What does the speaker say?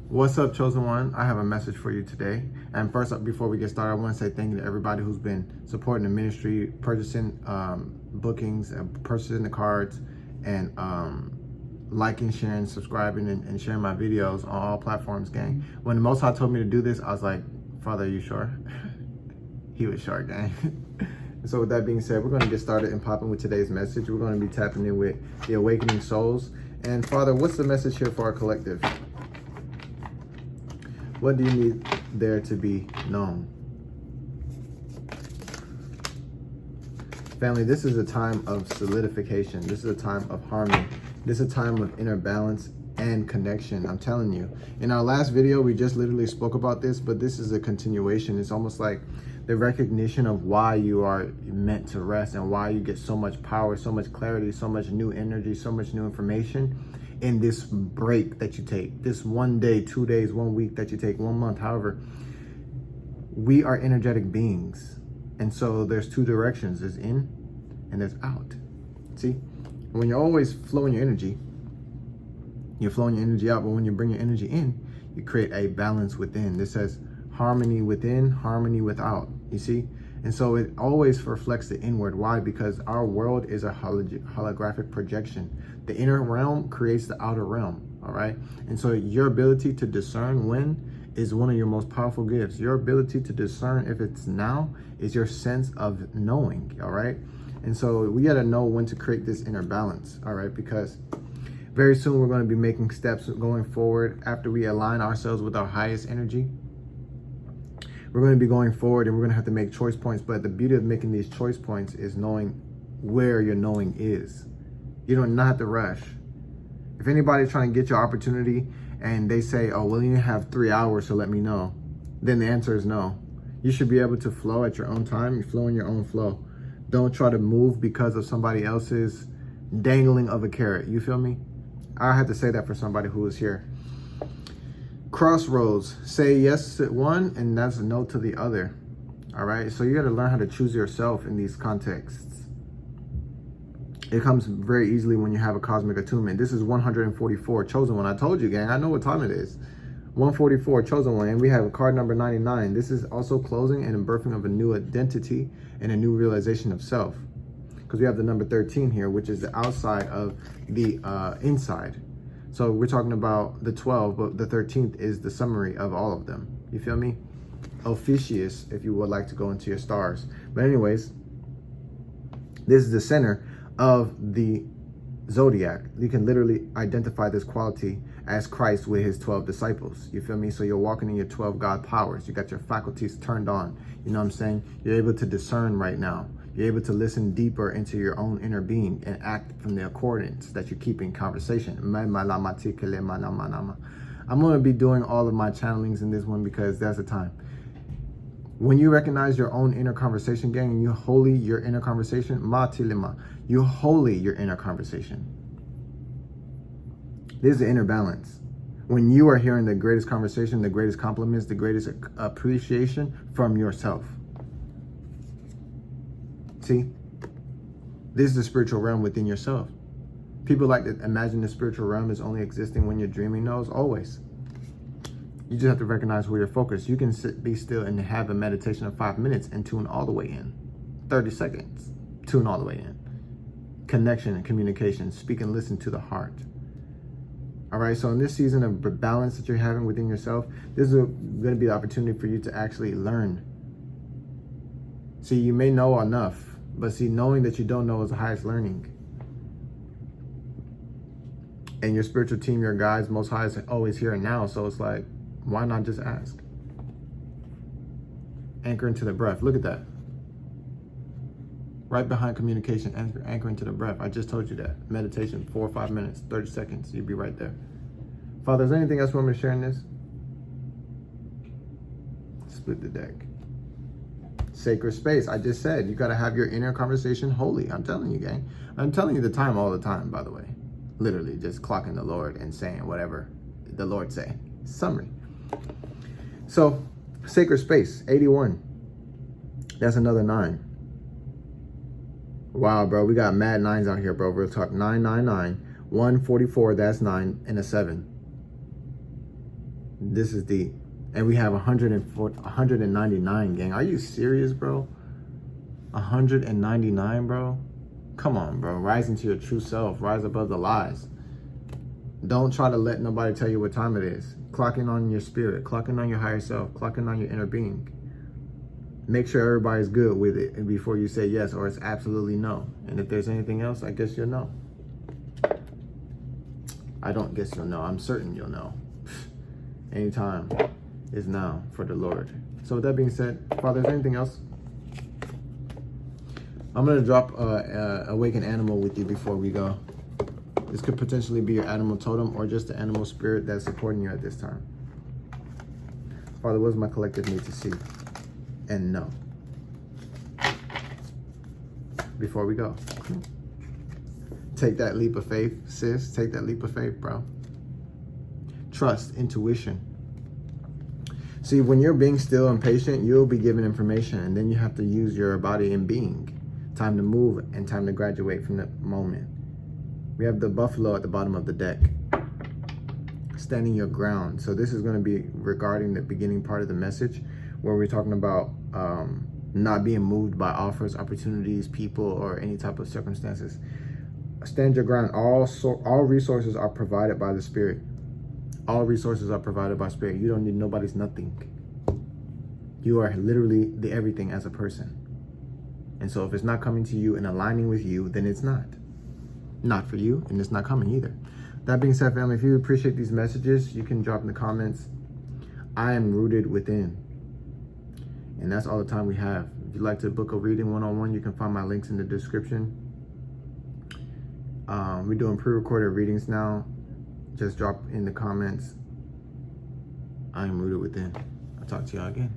What's up, chosen one? I have a message for you today. And first up, before we get started, I want to say thank you to everybody who's been supporting the ministry, purchasing bookings, purchasing the cards, and liking, sharing, subscribing, and sharing my videos on all platforms, gang. When the Most High told me to do this, I was like, Father, are you sure? He was sure, gang. So with that being said, we're going to get started and popping with today's message. We're going to be tapping in with the awakening souls. And Father, what's the message here for our collective? What do you need there to be known? Family, this is a time of solidification. This is a time of harmony. This is a time of inner balance and connection. I'm telling you. In our last video, we just literally spoke about this, but this is a continuation. It's almost like the recognition of why you are meant to rest and why you get so much power, so much clarity, so much new energy, so much new information in this break that you take, this 1 day, 2 days, 1 week that you take, 1 month, however. We are energetic beings. And so there's two directions. There's in and there's out. See, when you're always flowing your energy, you're flowing your energy out, but when you bring your energy in, you create a balance within. This says harmony within, harmony without, you see? And so it always reflects the inward. Why? Because our world is a holographic projection. The inner realm creates the outer realm, all right? And so your ability to discern when is one of your most powerful gifts. Your ability to discern if it's now is your sense of knowing, all right? And so we got to know when to create this inner balance, all right? Because very soon we're going to be making steps going forward after we align ourselves with our highest energy. We're going to be going forward and we're going to have to make choice points. But the beauty of making these choice points is knowing where your knowing is. You don't not have to rush. If anybody's trying to get your opportunity and they say, oh, well, you have 3 hours to let me know, then the answer is no. You should be able to flow at your own time. You flow in your own flow. Don't try to move because of somebody else's dangling of a carrot. You feel me? I had to say that for somebody who is here. Crossroads. Say yes to one and that's a no to the other. All right. So you got to learn how to choose yourself in these contexts. It comes very easily when you have a cosmic attunement. This is 144, chosen one. I told you, gang. I know what time it is. 144, chosen one. And we have a card number 99. This is also closing and a birthing of a new identity and a new realization of self. Because we have the number 13 here, which is the outside of the inside. So we're talking about the 12, but the 13th is the summary of all of them. You feel me? Officious, if you would like to go into your stars. But anyways, this is the center of the zodiac. You can literally identify this quality as Christ with his 12 disciples. You feel me? So you're walking in your 12 God powers. You got your faculties turned on. You know what I'm saying? You're able to discern right now. You're able to listen deeper into your own inner being and act from the accordance that you keep in conversation. I'm going to be doing all of my channelings in this one because that's the time. When you recognize your own inner conversation, gang, and you holy your inner conversation, you holy your inner conversation. This is the inner balance. When you are hearing the greatest conversation, the greatest compliments, the greatest appreciation from yourself. See, this is the spiritual realm within yourself. People like to imagine the spiritual realm is only existing when you're dreaming. No, it's always. You just have to recognize where you're focused. You can be still and have a meditation of 5 minutes and tune all the way in. 30 seconds, tune all the way in. Connection and communication, speak and listen to the heart. All right, so in this season of balance that you're having within yourself, this is going to be the opportunity for you to actually learn. See, you may know enough, but see, knowing that you don't know is the highest learning. And your spiritual team, your guides, most high is always here and now. So it's like, why not just ask? Anchor into the breath. Look at that. Right behind communication, anchor into the breath. I just told you that. Meditation, 4 or 5 minutes, 30 seconds. You'll be right there. Father, is there anything else you want me to share in this? Split the deck. Sacred space. I just said you got to have your inner conversation holy. I'm telling you, gang. I'm telling you the time all the time, by the way. Literally just clocking the Lord and saying whatever the Lord say. Summary. So, sacred space, 81. That's another 9. Wow, bro. We got mad 9s out here, bro. We'll talk 999, 144, that's 9, and a 7. This is deep. And we have 199, gang. Are you serious, bro? 199, bro? Come on, bro. Rise into your true self. Rise above the lies. Don't try to let nobody tell you what time it is. Clock in on your spirit. Clock in on your higher self. Clock in on your inner being. Make sure everybody's good with it before you say yes, or it's absolutely no. And if there's anything else, I guess you'll know. I don't guess you'll know. I'm certain you'll know. Anytime is now for the Lord. So with that being said, Father, is there anything else? I'm going to drop awaken animal with you before we go. This could potentially be your animal totem or just the animal spirit that's supporting you at this time. Father, what does my collective need to see and know before we go? Take that leap of faith, sis. Take that leap of faith, bro. Trust, intuition. See, when you're being still and patient, you'll be given information, and then you have to use your body and being. Time to move and time to graduate from the moment. We have the buffalo at the bottom of the deck. Standing your ground. So this is going to be regarding the beginning part of the message, where we're talking about not being moved by offers, opportunities, people, or any type of circumstances. Stand your ground. All resources are provided by the Spirit. All resources are provided by Spirit. You don't need nobody's nothing. You are literally the everything as a person. And so if it's not coming to you and aligning with you, then it's not. Not for you, and it's not coming either. That being said, family, if you appreciate these messages, you can drop in the comments. I am rooted within. And that's all the time we have. If you'd like to book a reading one-on-one, you can find my links in the description. We're doing pre-recorded readings now. Just drop in the comments. I am rooted within. I'll talk to y'all again.